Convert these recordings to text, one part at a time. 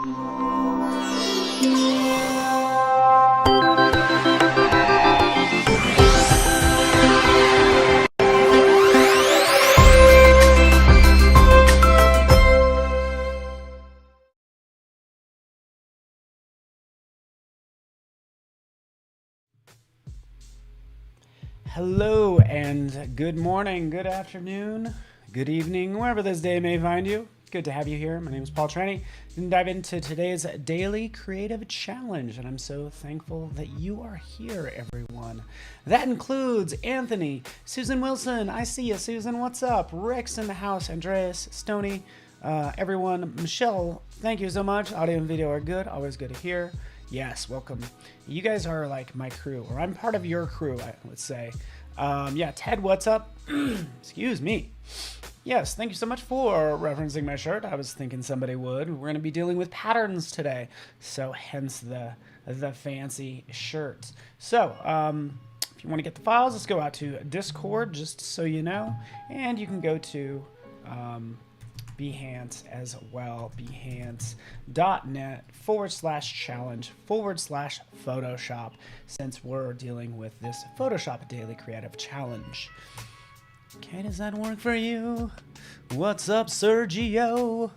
Hello and good morning, good afternoon, good evening, wherever this day may find you. Good to have you here. My name is Paul Trani. We're going to dive into today's daily creative challenge, and I'm so thankful that you are here, everyone. That includes Anthony, Susan Wilson. I see you, Susan. What's up? Rick's in the house. Andreas, Stoney, everyone. Michelle, thank you so much. Audio and video are good. Always good to hear. Yes, welcome. You guys are like my crew, or I'm part of your crew, I would say. Yeah, Ted, what's up? Excuse me. Yes, thank you so much for referencing my shirt. I was thinking somebody would. We're going to be dealing with patterns today, so hence the fancy shirt. So, if you want to get the files, let's go out to Discord, just so you know, and you can go to Behance as well, behance.net/challenge/Photoshop, since we're dealing with this Photoshop Daily Creative Challenge. Okay, does that work for you? What's up, Sergio?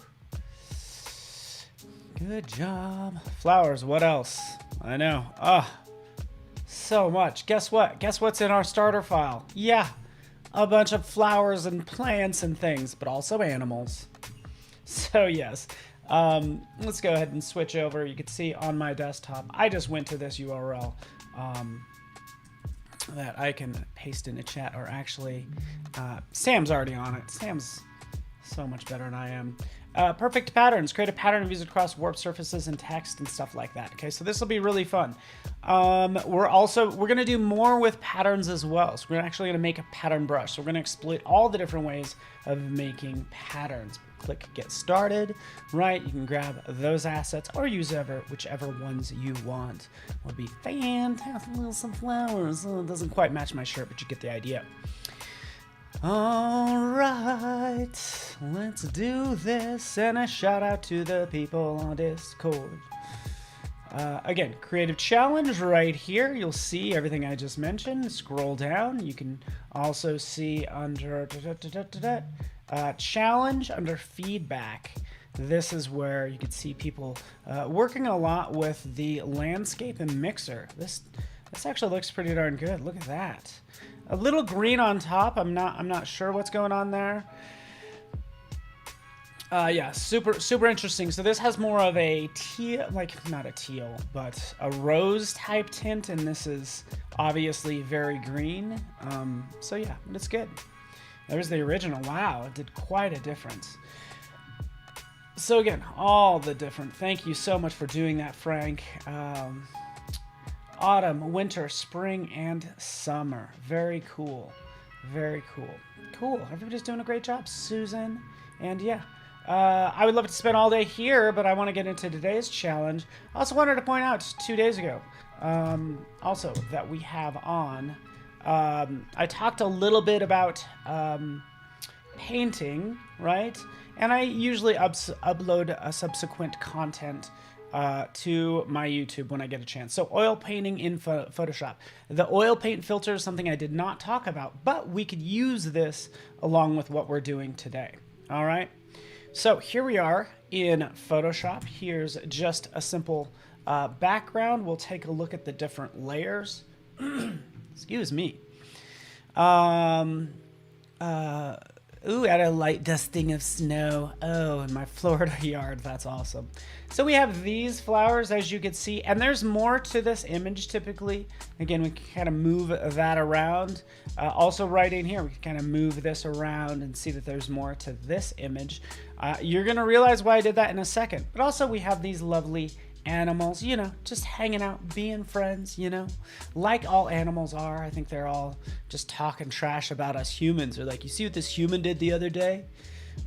Good job. Flowers, what else? I know. So much. Guess what? Guess what's in our starter file? Yeah. A bunch of flowers and plants and things, but also animals. So yes, let's go ahead and switch over. You can see on my desktop, I just went to this URL that I can paste in a chat, or actually, Sam's already on it. Sam's so much better than I am. Perfect patterns. Create a pattern and use it across warped surfaces and text and stuff like that. Okay, so this will be really fun. We're going to do more with patterns as well. So we're actually going to make a pattern brush. So we're going to exploit all the different ways of making patterns. Click Get Started, right? You can grab those assets or use whichever ones you want. Would be fantastic. Some flowers. Oh, it doesn't quite match my shirt, but you get the idea. All right, let's do this, and a shout out to the people on Discord. Again, creative challenge right here. You'll see everything I just mentioned. Scroll down. You can also see under challenge, under feedback. This is where you can see people working a lot with the landscape and mixer. This actually looks pretty darn good. Look at that. A little green on top. I'm not sure what's going on there. Yeah, super interesting. So this has more of a teal, like not a teal, but a rose type tint, and this is obviously very green. So yeah, it's good. There's the original. Wow, it did quite a difference. So again, all the different. Thank you so much for doing that, Frank. Autumn, winter, spring, and summer. Very cool. Very cool. Cool. Everybody's doing a great job, Susan. And yeah, I would love to spend all day here, but I want to get into today's challenge. I also wanted to point out 2 days ago, also that we have on, I talked a little bit about painting, right? And I usually upload a subsequent content to my YouTube when I get a chance. So oil painting in Photoshop. The oil paint filter is something I did not talk about, but we could use this along with what we're doing today. All right. So here we are in Photoshop. Here's just a simple background. We'll take a look at the different layers. Excuse me. Ooh, at a light dusting of snow. Oh, in my Florida yard. That's awesome. So we have these flowers, as you can see, and there's more to this image typically. Again, we can kind of move that around. Also right in here, we can kind of move this around and see that there's more to this image. You're going to realize why I did that in a second. But also we have these lovely animals, you know, just hanging out, being friends, you know, like all animals are. I think they're all just talking trash about us humans. They're like, you see what this human did the other day?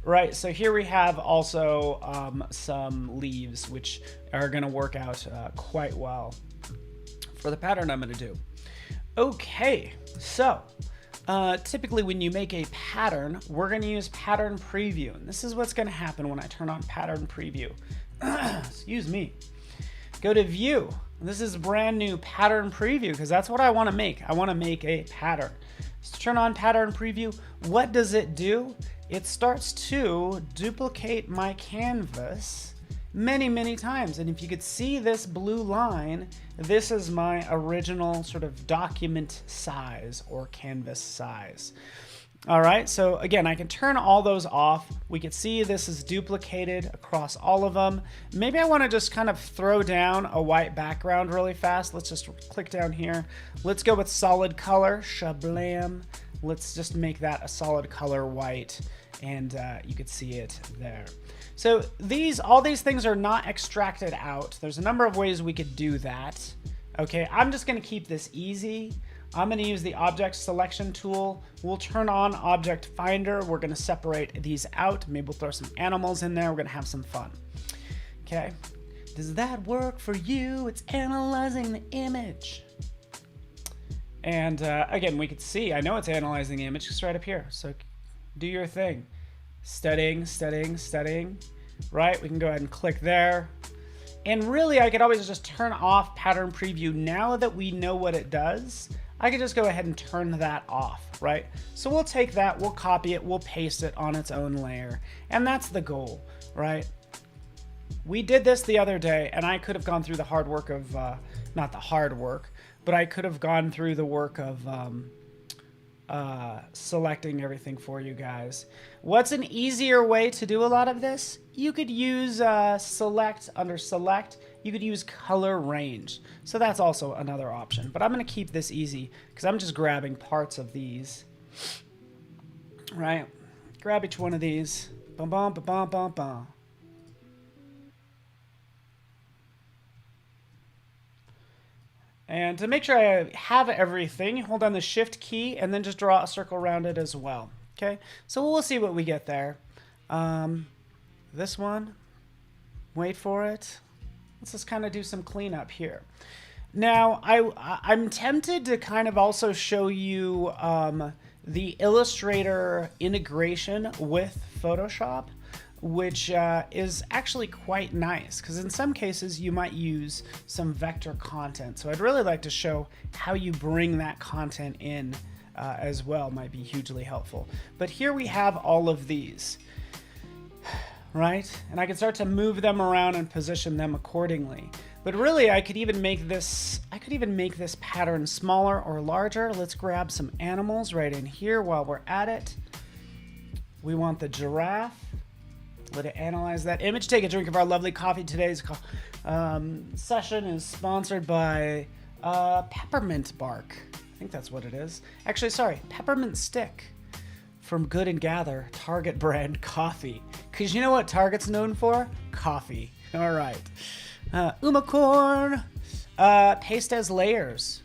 Right, so here we have also some leaves, which are going to work out quite well for the pattern I'm going to do. Okay, so typically when you make a pattern, we're going to use pattern preview. And this is what's going to happen when I turn on pattern preview. Excuse me. Go to view. This is brand new pattern preview because that's what I want to make. I want to make a pattern. So turn on pattern preview. What does it do? It starts to duplicate my canvas many times. And if you could see this blue line, this is my original sort of document size or canvas size. All right, so again, I can turn all those off. We can see this is duplicated across all of them. Maybe I want to just kind of throw down a white background really fast. Let's just click down here. Let's go with solid color, shablam. Let's just make that a solid color white, and you could see it there. So all these things are not extracted out. There's a number of ways we could do that. Okay, I'm just gonna keep this easy. I'm going to use the object selection tool. We'll turn on object finder. We're going to separate these out. Maybe we'll throw some animals in there. We're going to have some fun. Okay. Does that work for you? It's analyzing the image. And again, we could see, I know it's analyzing the image just right up here. So do your thing. Studying, right? We can go ahead and click there. And really, I could always just turn off pattern preview. Now that we know what it does, I could just go ahead and turn that off, right? So we'll take that, we'll copy it, we'll paste it on its own layer. And that's the goal, right? We did this the other day, and I could have gone through the hard work of, not the hard work, but I could have gone through the work of selecting everything for you guys. What's an easier way to do a lot of this? You could use select, under select, you could use color range. So that's also another option, but I'm gonna keep this easy because I'm just grabbing parts of these, right? Grab each one of these, bum, bum, ba, bum, bum, bum. And to make sure I have everything, hold down the shift key and then just draw a circle around it as well. Okay, so we'll see what we get there. This one, wait for it. Let's just kind of do some cleanup here. Now, I'm tempted to kind of also show you the Illustrator integration with Photoshop, which is actually quite nice because in some cases you might use some vector content. So I'd really like to show how you bring that content in as well. Might be hugely helpful. But here we have all of these, right? And I can start to move them around and position them accordingly. But really I could even make this pattern smaller or larger. Let's grab some animals right in here while we're at it. We want the giraffe. Let it analyze that image. Take a drink of our lovely coffee. Today's session is sponsored by Peppermint Bark. I think that's what it is. Actually, sorry, Peppermint Stick from Good and Gather, Target brand coffee. Because you know what Target's known for? Coffee. All right. Umacorn. Paste as layers.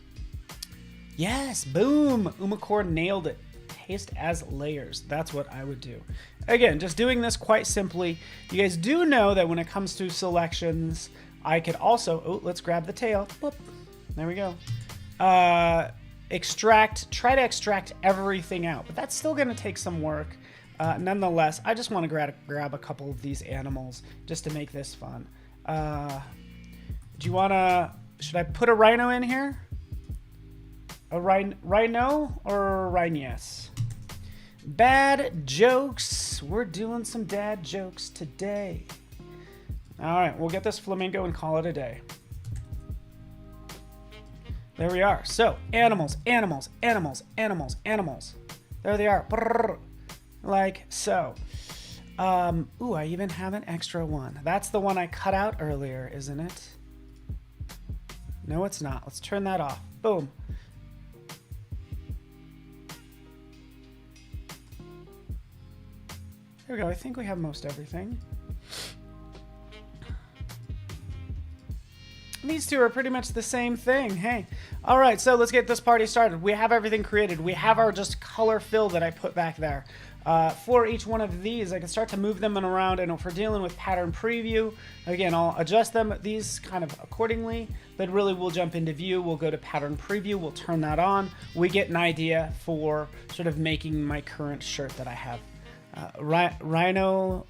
Yes, boom. Umacorn nailed it. Paste as layers. That's what I would do. Again, just doing this quite simply. You guys do know that when it comes to selections, I could also, let's grab the tail. Whoop. There we go. Try to extract everything out, but that's still going to take some work. Nonetheless, I just want to grab a couple of these animals just to make this fun. Should I put a rhino in here? A rhino or rhinos? Bad jokes. We're doing some dad jokes today. All right, we'll get this flamingo and call it a day. There we are. So, animals. There they are. Brrr. Like so. Ooh, I even have an extra one. That's the one I cut out earlier, isn't it? No, it's not. Let's turn that off. Boom. There we go. I think we have most everything. These two are pretty much the same thing. Hey. All right, so let's get this party started. We have everything created. We have our just color fill that I put back there. For each one of these, I can start to move them around, and if we're dealing with pattern preview, again, I'll adjust them, these kind of accordingly, but really we'll jump into view, we'll go to pattern preview, we'll turn that on. We get an idea for sort of making my current shirt that I have.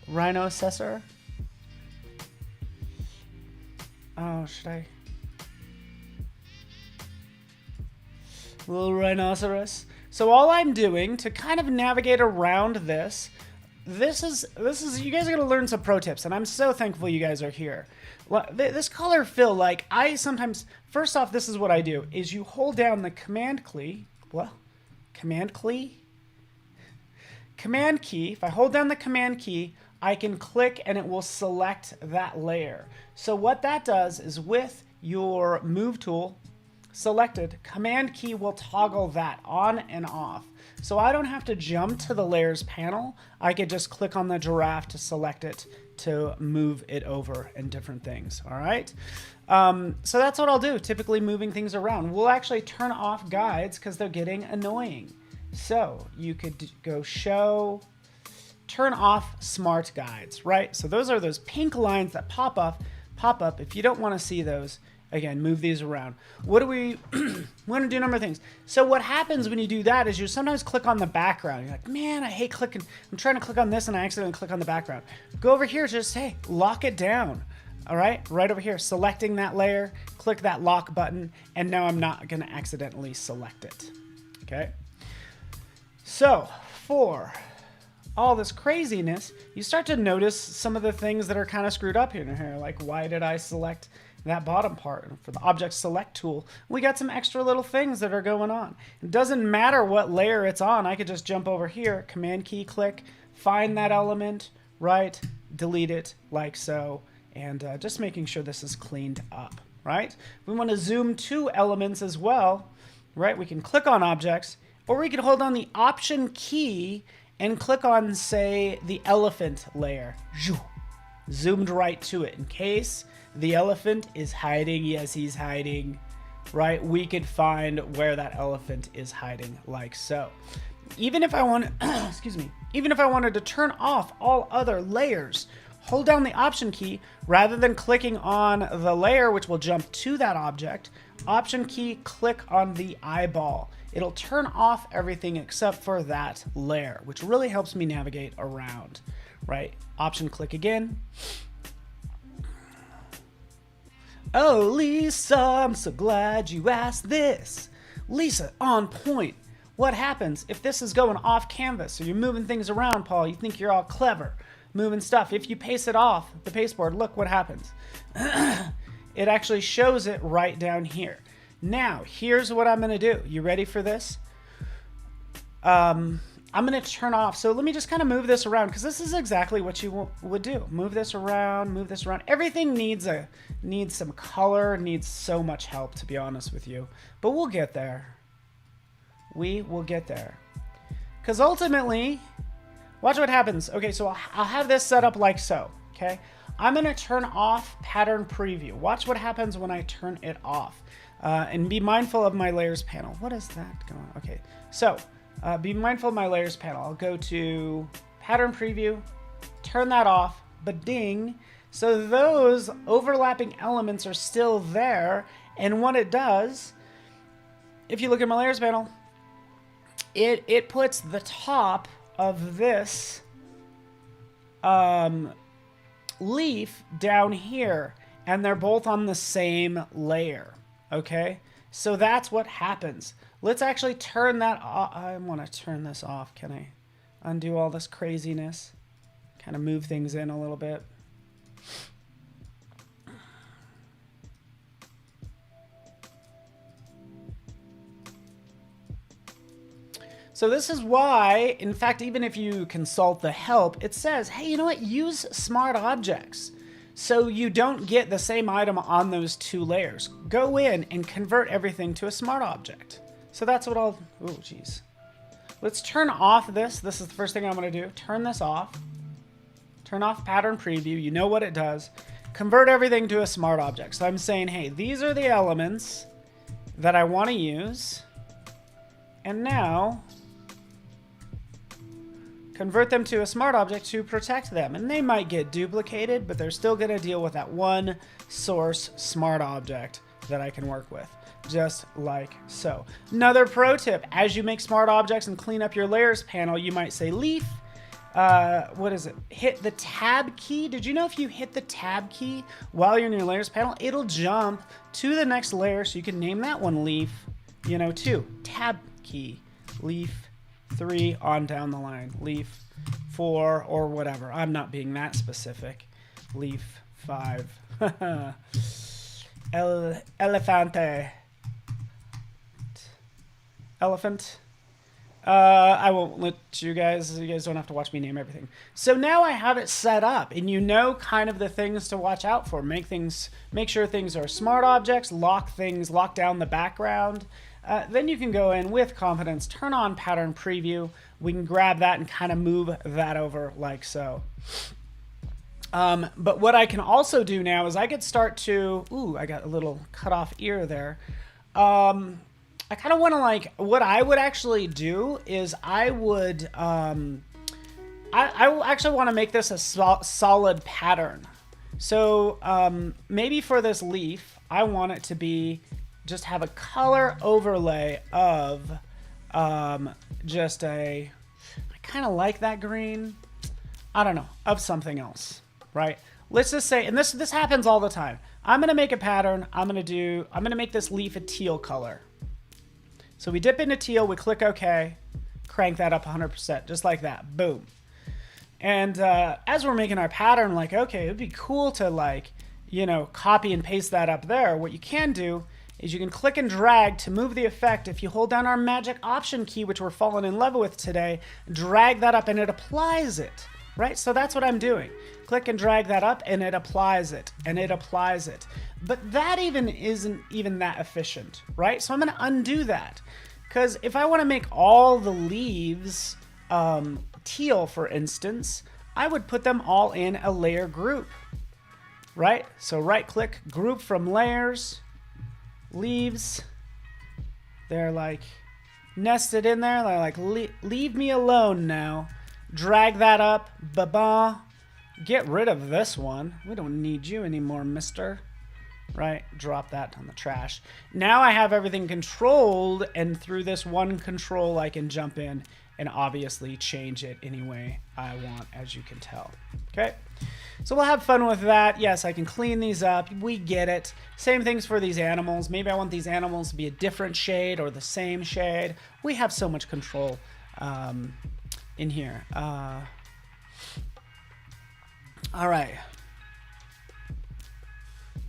Rhinoceros? Oh, should I? Little rhinoceros. So all I'm doing to kind of navigate around this is you guys are going to learn some pro tips, and I'm so thankful you guys are here. This color fill, like I sometimes, first off, this is what I do, is you hold down the command key, if I hold down the command key, I can click and it will select that layer. So what that does is with your move tool selected, command key will toggle that on and off. So I don't have to jump to the layers panel. I could just click on the giraffe to select it to move it over and different things. All right. So that's what I'll do, typically moving things around. We'll actually turn off guides because they're getting annoying. So you could go show, turn off smart guides, right? So those are those pink lines that pop up. If you don't want to see those, again, move these around. What do we want to do? A number of things. So what happens when you do that is you sometimes click on the background. You're like, man, I hate clicking. I'm trying to click on this and I accidentally click on the background. Go over here, just hey, lock it down. All right, right over here, selecting that layer, click that lock button, and now I'm not going to accidentally select it. Okay. So for all this craziness, you start to notice some of the things that are kind of screwed up here. Like, why did I select that bottom part? For the object select tool, we got some extra little things that are going on. It doesn't matter what layer it's on. I could just jump over here, command key click, find that element, right, delete it like so, and just making sure this is cleaned up, right? We want to zoom to elements as well, right? We can click on objects, or we can hold on the option key and click on, say, the elephant layer. Zoomed right to it in case the elephant is hiding. Yes, he's hiding, right? We could find where that elephant is hiding like so. Even if I want, excuse me, even if I wanted to turn off all other layers, hold down the option key rather than clicking on the layer, which will jump to that object. Option key, click on the eyeball. It'll turn off everything except for that layer, which really helps me navigate around, right? Option click again. Oh, Lisa, I'm so glad you asked this. Lisa, on point. What happens if this is going off canvas? So you're moving things around, Paul. You think you're all clever, moving stuff. If you paste it off the pasteboard, look what happens. It actually shows it right down here. Now, here's what I'm going to do. You ready for this? I'm going to turn off. So let me just kind of move this around because this is exactly what you would do. Move this around, move this around. Everything needs some color, needs so much help, to be honest with you. But we'll get there. We will get there. Because ultimately, watch what happens. Okay, so I'll have this set up like so. Okay, I'm going to turn off pattern preview. Watch what happens when I turn it off. And be mindful of my layers panel. What is that going on? Okay, so be mindful of my layers panel. I'll go to pattern preview, turn that off, but ding. So those overlapping elements are still there. And what it does, if you look at my layers panel, it puts the top of this leaf down here, and they're both on the same layer. Okay, so that's what happens. Let's actually turn that off. I want to turn this off. Can I undo all this craziness? Kind of move things in a little bit. So this is why, in fact, even if you consult the help, it says, hey, you know what? Use smart objects. So you don't get the same item on those two layers. Go in and convert everything to a smart object. So that's what I'll, oh geez. Let's turn off this. This is the first thing I'm gonna do. Turn this off. Turn off pattern preview. You know what it does. convert everything to a smart object. So I'm saying, hey, these are the elements that I want to use. And now convert them to a smart object to protect them. And they might get duplicated, but they're still going to deal with that one source smart object that I can work with, just like so. Another pro tip, as you make smart objects and clean up your layers panel, you might say leaf. What is it? Hit the tab key. Did you know if you hit the tab key while you're in your layers panel, it'll jump to the next layer, so you can name that one leaf, 2. Tab key, leaf 3 on down the line, leaf 4 or whatever. I'm not being that specific. Leaf 5. Elefante. Elephant. I won't let you guys don't have to watch me name everything. So now I have it set up, and you know kind of the things to watch out for. Make sure things are smart objects, lock down the background. Then you can go in with confidence, turn on pattern preview. We can grab that and kind of move that over like so. But what I can also do now is I could start to, I got a little cut off ear there. I kind of want to what I would actually do is I actually want to make this a solid pattern. So maybe for this leaf, I want it to be just have a color overlay of I kind of like that green. I don't know, of something else, right? Let's just say, and this happens all the time. I'm going to make a pattern. I'm going to make this leaf a teal color. So we dip into teal, we click OK, crank that up 100%, just like that. Boom. And as we're making our pattern, okay, it'd be cool to copy and paste that up there. What you can do is you can click and drag to move the effect. If you hold down our magic option key, which we're falling in love with today, drag that up and it applies it, right? So that's what I'm doing. Click and drag that up and it applies it, and it applies it. But that isn't even that efficient, right? So I'm going to undo that, because if I want to make all the leaves teal, for instance, I would put them all in a layer group, right? So right click, group from layers, leaves. They're nested in there. They're leave me alone now. Drag that up, ba-ba. Get rid of this one. We don't need you anymore, mister. Right? Drop that on the trash. Now I have everything controlled, and through this one control, I can jump in and obviously change it any way I want, as you can tell. Okay? So we'll have fun with that. Yes, I can clean these up. We get it. Same things for these animals. Maybe I want these animals to be a different shade or the same shade. We have so much control in here.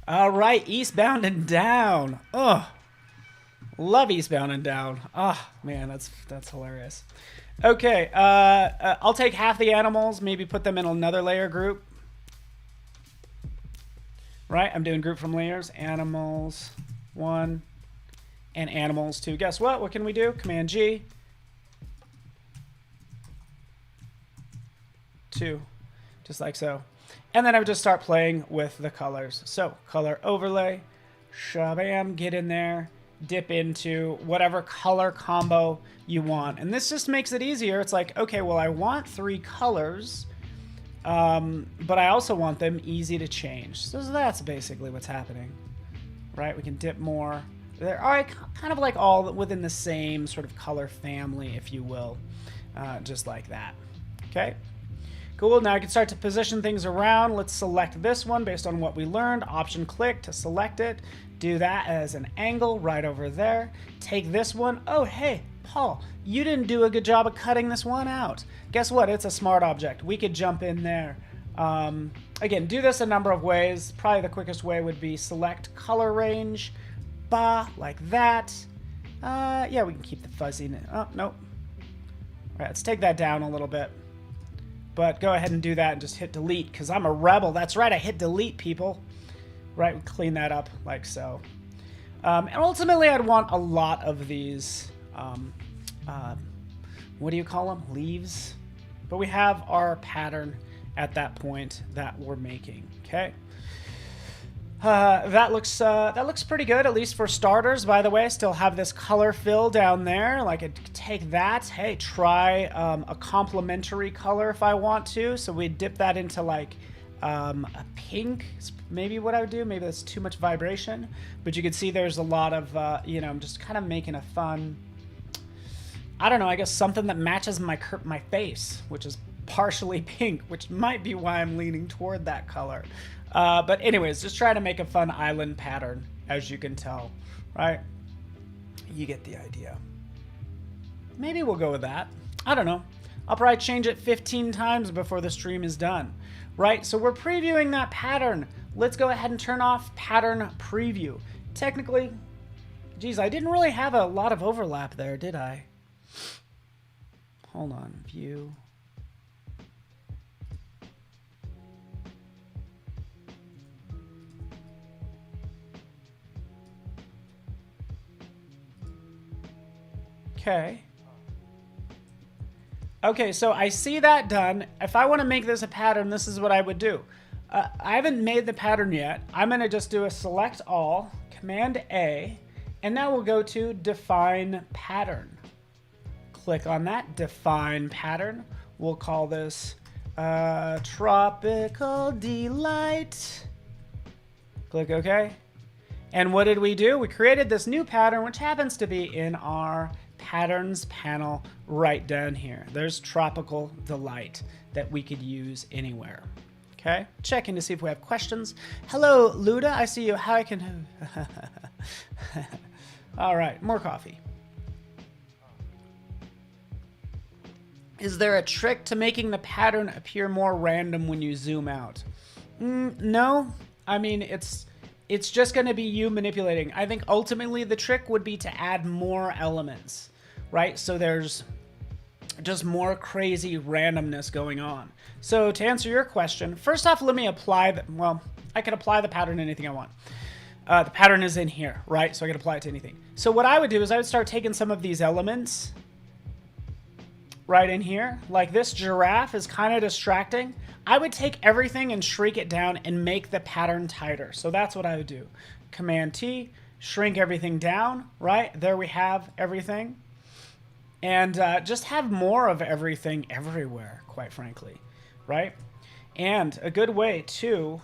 All right, Eastbound and Down. Oh, love Eastbound and Down. Oh, man, that's hilarious. Okay, I'll take half the animals, maybe put them in another layer group. Right, I'm doing group from layers, animals 1 and animals 2. Guess what? What can we do? Command G. 2, just like so. And then I would just start playing with the colors. So color overlay, shabam, get in there, dip into whatever color combo you want. And this just makes it easier. It's okay, well, I want 3 colors, but I also want them easy to change. So that's basically what's happening, right? We can dip more. They're all kind of all within the same sort of color family, if you will, just like that. Okay. Cool, now I can start to position things around. Let's select this one based on what we learned. Option click to select it. Do that as an angle right over there. Take this one. Oh, hey, Paul, you didn't do a good job of cutting this one out. Guess what? It's a smart object. We could jump in there. Again, do this a number of ways. Probably the quickest way would be select color range. Like that. Yeah, we can keep the fuzzy. Oh, nope. All right, let's take that down a little bit. But go ahead and do that and just hit delete, because I'm a rebel. That's right, I hit delete, people. Right, we clean that up like so. And ultimately, I'd want a lot of these, what do you call them? Leaves. But we have our pattern at that point that we're making, okay? That looks pretty good, at least for starters. By the way, I still have this color fill down there. Like, I could take that. Hey, try a complementary color if I want to. So we dip that into like a pink. Maybe what I would do. Maybe that's too much vibration. But you can see there's a lot of you know, I'm just kind of making a fun. I don't know. I guess something that matches my face, which is partially pink, which might be why I'm leaning toward that color. But anyways, just try to make a fun island pattern, as you can tell, right? You get the idea. Maybe we'll go with that. I don't know. I'll probably change it 15 times before the stream is done, right? So we're previewing that pattern. Let's go ahead and turn off pattern preview. Technically, geez, I didn't really have a lot of overlap there, did I? Hold on, view. Okay. Okay, so I see that done. If I want to make this a pattern, this is what I would do. I haven't made the pattern yet. I'm going to just do a select all, Command A, and now we'll go to define pattern. Click on that, define pattern. We'll call this Tropical Delight. Click OK. And what did we do? We created this new pattern, which happens to be in our patterns panel right down here. There's Tropical Delight that we could use anywhere. Okay, checking to see if we have questions. Hello, Luda. I see you. How I can... All right, more coffee. Is there a trick to making the pattern appear more random when you zoom out? No. I mean, it's just going to be you manipulating. I think ultimately the trick would be to add more elements, right? So there's just more crazy randomness going on. So to answer your question, first off, let me apply the, well, I can apply the pattern to anything I want. The pattern is in here, right? So I can apply it to anything. So what I would do is I would start taking some of these elements right in here. Like this giraffe is kind of distracting. I would take everything and shrink it down and make the pattern tighter. So that's what I would do. Command T, shrink everything down, right? There we have everything. And just have more of everything everywhere, quite frankly, right? And a good way to...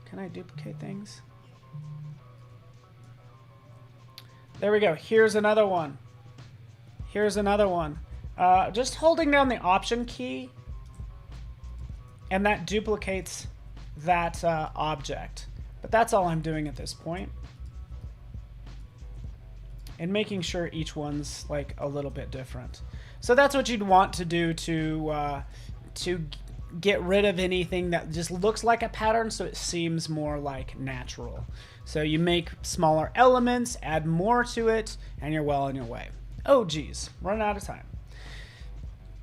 Can I duplicate things? There we go. Here's another one. Here's another one. Just holding down the Option key, and that duplicates that object. But that's all I'm doing at this point. And making sure each one's like a little bit different. So that's what you'd want to do to get rid of anything that just looks like a pattern, so it seems more like natural. So you make smaller elements, add more to it, and you're well on your way. Oh geez, running out of time.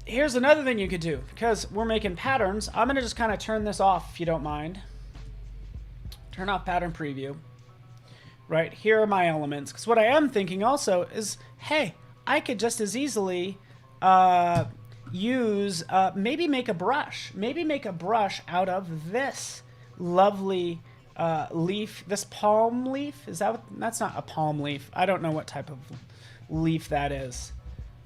Here's another thing you could do, because we're making patterns. I'm gonna just kind of turn this off if you don't mind. Turn off pattern preview. Right, here are my elements. Because what I am thinking also is, hey, I could just as easily use, maybe make a brush. Maybe make a brush out of this lovely leaf, this palm leaf. Is that what, that's not a palm leaf. I don't know what type of leaf that is.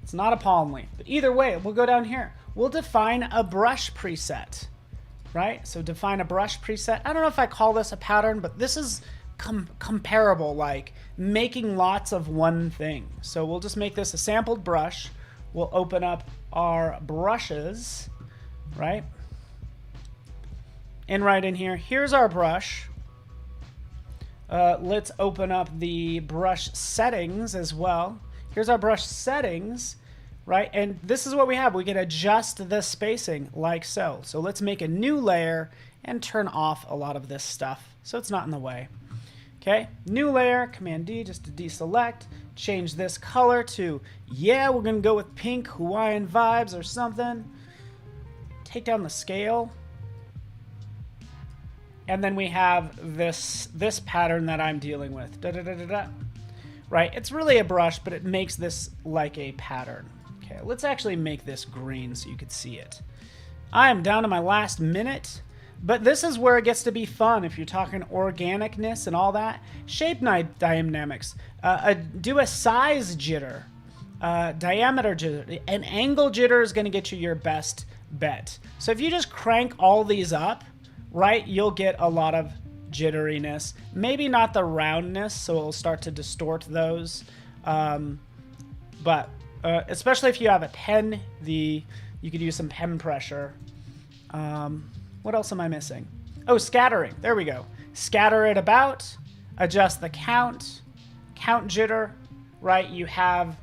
It's not a palm leaf. But either way, we'll go down here. We'll define a brush preset, right? So define a brush preset. I don't know if I call this a pattern, but this is comparable, like making lots of one thing. So we'll just make this a sampled brush. We'll open up our brushes, right? And right in here, here's our brush. Let's open up the brush settings as well. Here's our brush settings, right? And this is what we have. We can adjust the spacing like so. So let's make a new layer and turn off a lot of this stuff so it's not in the way. Okay, new layer, Command D just to deselect, change this color to, yeah, we're gonna go with pink Hawaiian vibes or something. Take down the scale. And then we have this pattern that I'm dealing with. Da, da, da, da, da. Right, it's really a brush, but it makes this like a pattern. Okay, let's actually make this green so you could see it. I am down to my last minute. But this is where it gets to be fun if you're talking organicness and all that. Shape dynamics. Do a size jitter. Diameter jitter. An angle jitter is going to get you your best bet. So if you just crank all these up, right, you'll get a lot of jitteriness. Maybe not the roundness, so it'll start to distort those. But especially if you have a pen, you could use some pen pressure. What else am I missing? Oh, scattering. There we go. Scatter it about, adjust the count jitter, right? You have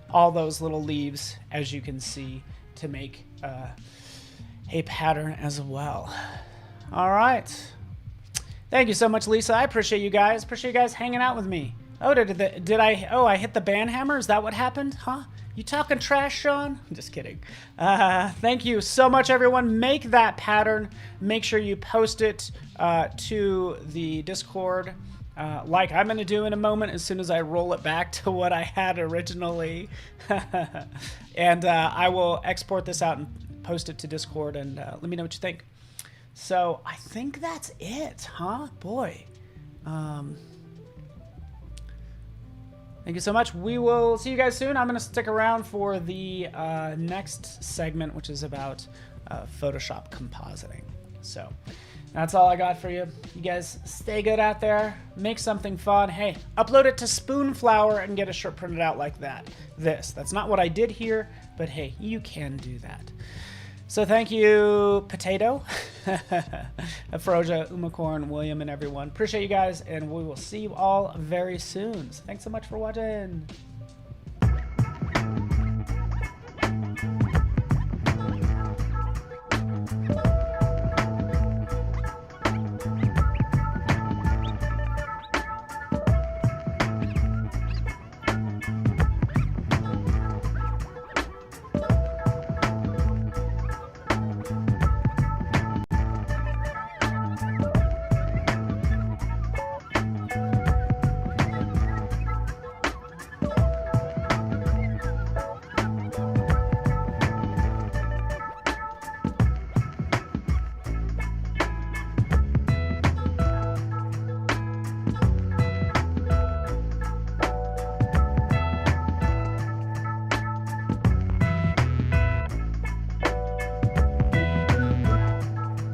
all those little leaves, as you can see, to make a pattern as well. All right. Thank you so much, Lisa. I appreciate you guys. Appreciate you guys hanging out with me. Oh, I hit the band hammer? Is that what happened? Huh? You talking trash, Sean? I'm just kidding. Thank you so much, everyone. Make that pattern. Make sure you post it to the Discord, like I'm going to do in a moment as soon as I roll it back to what I had originally. And I will export this out and post it to Discord, and let me know what you think. So I think that's it, huh? Boy. Thank you so much. We will see you guys soon. I'm going to stick around for the next segment, which is about Photoshop compositing. So that's all I got for you. You guys stay good out there. Make something fun. Hey, upload it to Spoonflower and get a shirt printed out like that. That's not what I did here, but hey, you can do that. So thank you, Potato, Afroja, Umacorn, William, and everyone. Appreciate you guys, and we will see you all very soon. So thanks so much for watching.